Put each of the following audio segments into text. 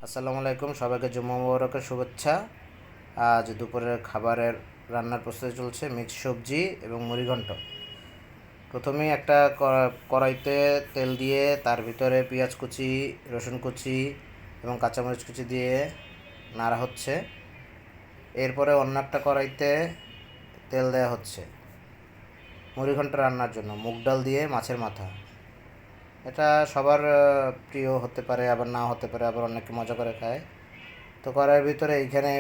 আসসালামু আলাইকুম, সবাইকে জুম্মা মুবারকের শুভেচ্ছা। আজ দুপুরের খাবারের রান্নার প্রস্তুতি চলছে মিক্স সবজি এবং মুড়িঘণ্ট। প্রথমেই একটা কড়াইতে তেল দিয়ে তার ভিতরে পেঁয়াজ কুচি, রসুন কুচি এবং কাঁচামরিচ কুচি দিয়ে নাড়া হচ্ছে। এরপরে অন্য একটা কড়াইতে তেল দেওয়া হচ্ছে মুড়িঘণ্ট রান্নার জন্য মুগ ডাল দিয়ে মাছের মাথা। এটা সবার প্রিয় হতে পারে, আবার নাও হতে পারে, আবার অনেকে মজা করে খায়। তো কড়াইয়ের ভিতরে এইখানে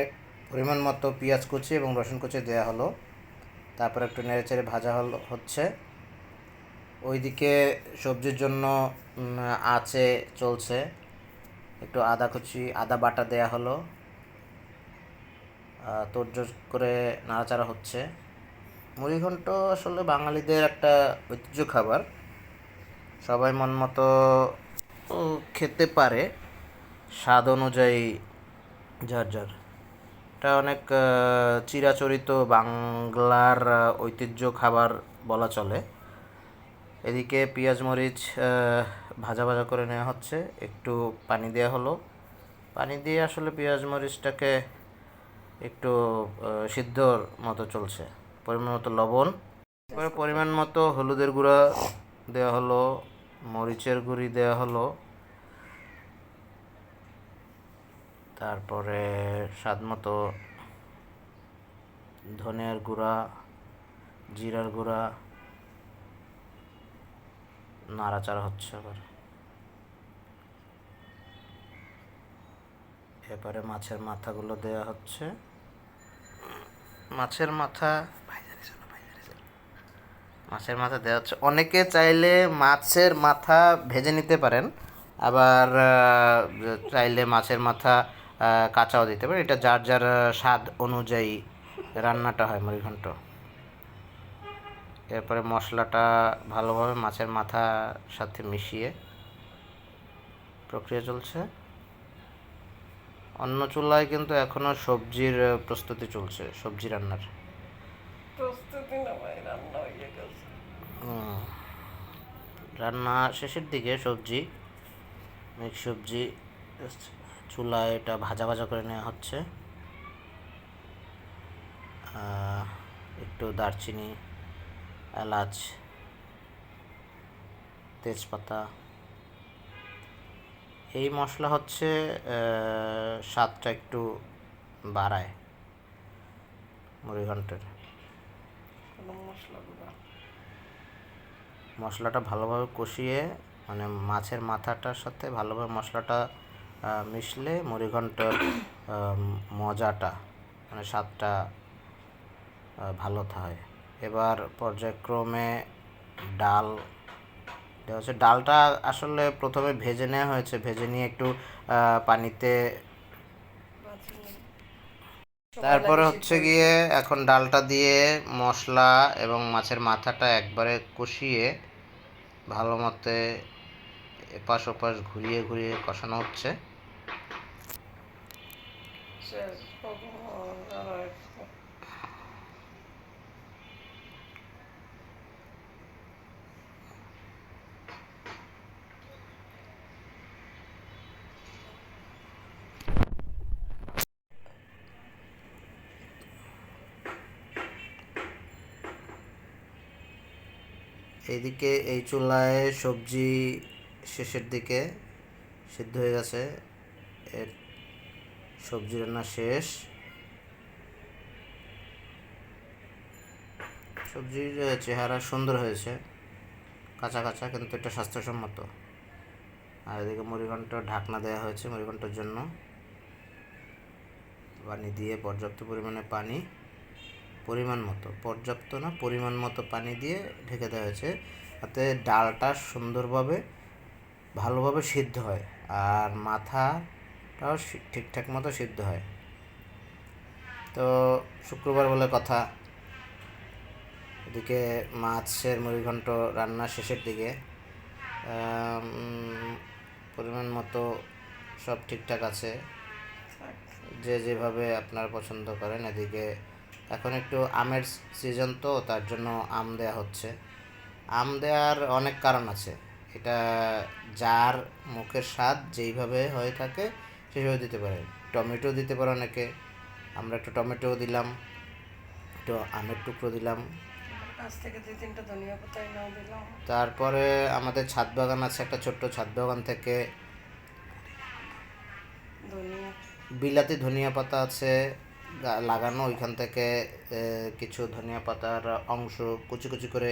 পরিমাণ মতো পেঁয়াজ কুচি এবং রসুন কুচি দেওয়া হলো। তারপর একটু নেড়েচেড়ে ভাজা হচ্ছে। ওইদিকে সবজির জন্য আঁচে চলছে, একটু আদা বাটা দেয়া হলো, তোড়জোড় করে নাড়াচাড়া হচ্ছে। মুড়িঘণ্ট আসলে বাঙালিদের একটা ঐতিহ্য খাবার, সবাই মন মতো খেতে পারে স্বাদ অনুযায়ী যার যার। এটা অনেক চিরাচরিত বাংলার ঐতিহ্য খাবার বলা চলে। এদিকে পেঁয়াজ মরিচ ভাজা ভাজা করে নেওয়া হচ্ছে, একটু পানি দেওয়া হলো। পানি দিয়ে আসলে পেঁয়াজ মরিচটাকে একটু সিদ্ধর মতো চলছে। পরিমাণ মতো লবণ, তারপরে পরিমাণ মতো হলুদের গুঁড়া দেওয়া হলো, মরিচের গুঁড়ি দেওয়া হলো, তারপরে স্বাদ মতো ধনিয়ার গুঁড়া, জিরার গুঁড়া, নাড়াচাড়া হচ্ছে আবার। এবারে মাছের মাথাগুলো দেওয়া হচ্ছে। মাছের মাথা দেওয়া হচ্ছে। অনেকে চাইলে মাছের মাথা ভেজে নিতে পারেন, আবার চাইলে মাছের মাথা কাঁচাও দিতে পারেন। এটা যার যার স্বাদ অনুযায়ী রান্নাটা হয় মুড়িঘণ্ট। এরপরে মশলাটা ভালোভাবে মাছের মাথার সাথে মিশিয়ে প্রক্রিয়া চলছে। অন্য চুলায় কিন্তু এখনো সবজির প্রস্তুতি চলছে, সবজি রান্নার প্রস্তুতি না ভাই, রান্না হয়ে গেছে। রান্না শেষের দিকে সবজি, মিক্স সবজি চুলায় এটা ভাজা ভাজা করে নেওয়া হচ্ছে। একটু দারচিনি, এলাচ, তেজপাতা, এই মশলা হচ্ছে স্বাদটা একটু বাড়ায় মুড়িঘণ্টের। মশলাটা ভালোভাবে কষিয়ে, মানে মাছের মাথাটার সাথে ভালোভাবে মশলাটা মিশলে মুড়িঘণ্টের মজাটা, মানে স্বাদটা ভালো হয়। এবার পর্যায়ক্রমে ডাল দেওয়া হচ্ছে। ডালটা আসলে প্রথমে ভেজে নেওয়া হয়েছে, ভেজে নিয়ে একটু পানিতে, তারপরে হচ্ছে গিয়ে এখন ডালটা দিয়ে মশলা এবং মাছের মাথাটা একবারে কষিয়ে ভালো মতে এপাশ ওপাশ ঘুরিয়ে ঘুরিয়ে কষানো হচ্ছে। এইদিকে এই চুলায় সবজি শেষের দিকে সিদ্ধ হয়ে গেছে, এর সবজি রান্না শেষ। সবজির চেহারা সুন্দর হয়েছে, কাঁচা কাঁচা, কিন্তু এটা স্বাস্থ্যসম্মত। আর এদিকে মুড়িঘণ্ট ঢাকনা দেওয়া হয়েছে মুড়িঘণ্টের জন্য, পানি দিয়ে পর্যাপ্ত পরিমাণে পানি, পর্যাপ্ত না, পরিমাণ মতো পানি দিয়ে ঢেকে দেওয়া হয়েছে, যাতে ডালটা সুন্দরভাবে ভালোভাবে সিদ্ধ হয় আর মাথাটাও ঠিকঠাক মতো সিদ্ধ হয়। তো শুক্রবার বলে কথা, এদিকে মাছের মুড়িঘণ্ট রান্না শেষের দিকে, পরিমাণ মতো সব ঠিকঠাক আছে, যে যেভাবে আপনারা পছন্দ করেন। এদিকে এখন একটু আমের সিজন, তো তার জন্য আম দেওয়া হচ্ছে। আম দেওয়ার অনেক কারণ আছে, এটা যার মুখের স্বাদ যেইভাবে হয়ে থাকে সেভাবে দিতে পারে। টমেটো দিতে পারে অনেকে, আমরা একটু টমেটো দিলাম, একটু আমের টুকরো দিলাম। কাছ থেকে 2-3টা ধনিয়া পাতা নাও দিলাম। তারপরে আমাদের ছাদ বাগান আছে, একটা ছোট্ট ছাদ বাগান থেকে ধনিয়া বিলাতি ধনিয়া পাতা আছে লাগানো, ওইখান থেকে কিছু ধনিয়া পাতার অংশ কুচি কুচি করে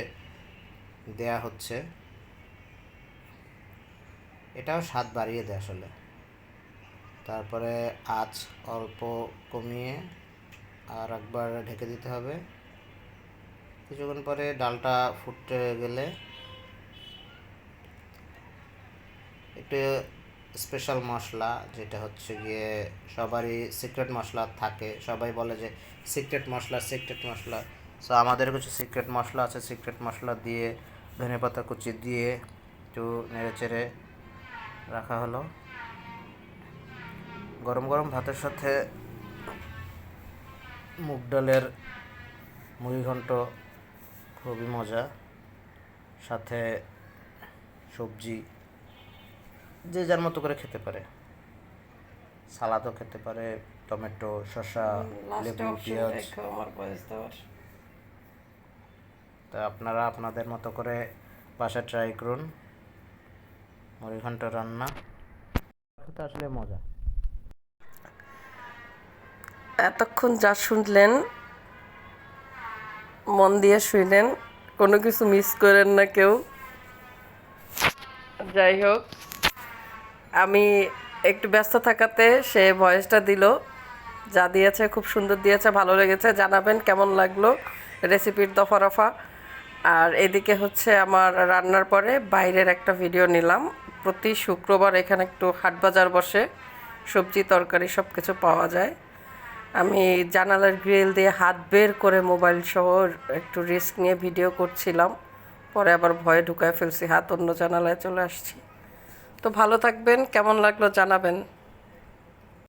দেয়া হচ্ছে। এটাও স্বাদ বাড়িয়ে দেয় আসলে। তারপরে আঁচ অল্প কমিয়ে আর একবার ঢেকে দিতে হবে। কিছুক্ষণ পরে ডালটা ফুটে গেলে একটু স্পেশাল মশলা, যেটা হচ্ছে গিয়ে সবারই সিক্রেট মশলা থাকে, সবাই বলে যে সিক্রেট মশলা সিক্রেট মশলা। সো আমাদের কিছু সিক্রেট মশলা আছে, সিক্রেট মশলা দিয়ে ধনেপাতা কুচি দিয়ে একটু নেড়ে চেড়ে রাখা হলো। গরম গরম ভাতের সাথে মুগ ডালের মুড়িঘণ্ট খুবই মজা, সাথে সবজি যে যার মতো করে খেতে পারে, সালাদও খেতে পারে, টমেটো, শসা, লাস্টে লেবু, অপশন পেঁয়াজ। রেখো আমার বয়স দেওয়ার। তা আপনারা আপনাদের মতো করে বাসায় ট্রাই করুন মুড়িঘণ্ট রান্না, খেতে আসলে মজা। এতক্ষণ যা শুনলেন মন দিয়ে শুনলেন, কোনো কিছু মিস করেন না কেউ। যাই হোক, আমি একটু ব্যস্ত থাকাতে সে ভয়েসটা দিল, যা দিয়েছে খুব সুন্দর দিয়েছে, ভালো লেগেছে। জানাবেন কেমন লাগলো রেসিপির দফা রফা। আর এদিকে হচ্ছে আমার রান্নার পরে বাইরের একটা ভিডিও নিলাম। প্রতি শুক্রবার এখানে একটু হাট বাজার বসে, সবজি তরকারি সব কিছু পাওয়া যায়। আমি জানালার গ্রিল দিয়ে হাত বের করে মোবাইল সহ একটু রিস্ক নিয়ে ভিডিও করছিলাম, পরে আবার ভয়ে ঢুকায় ফেলছি, হাত অন্য জানালায় চলে আসছি। তো ভালো থাকবেন, কেমন লাগলো জানাবেন।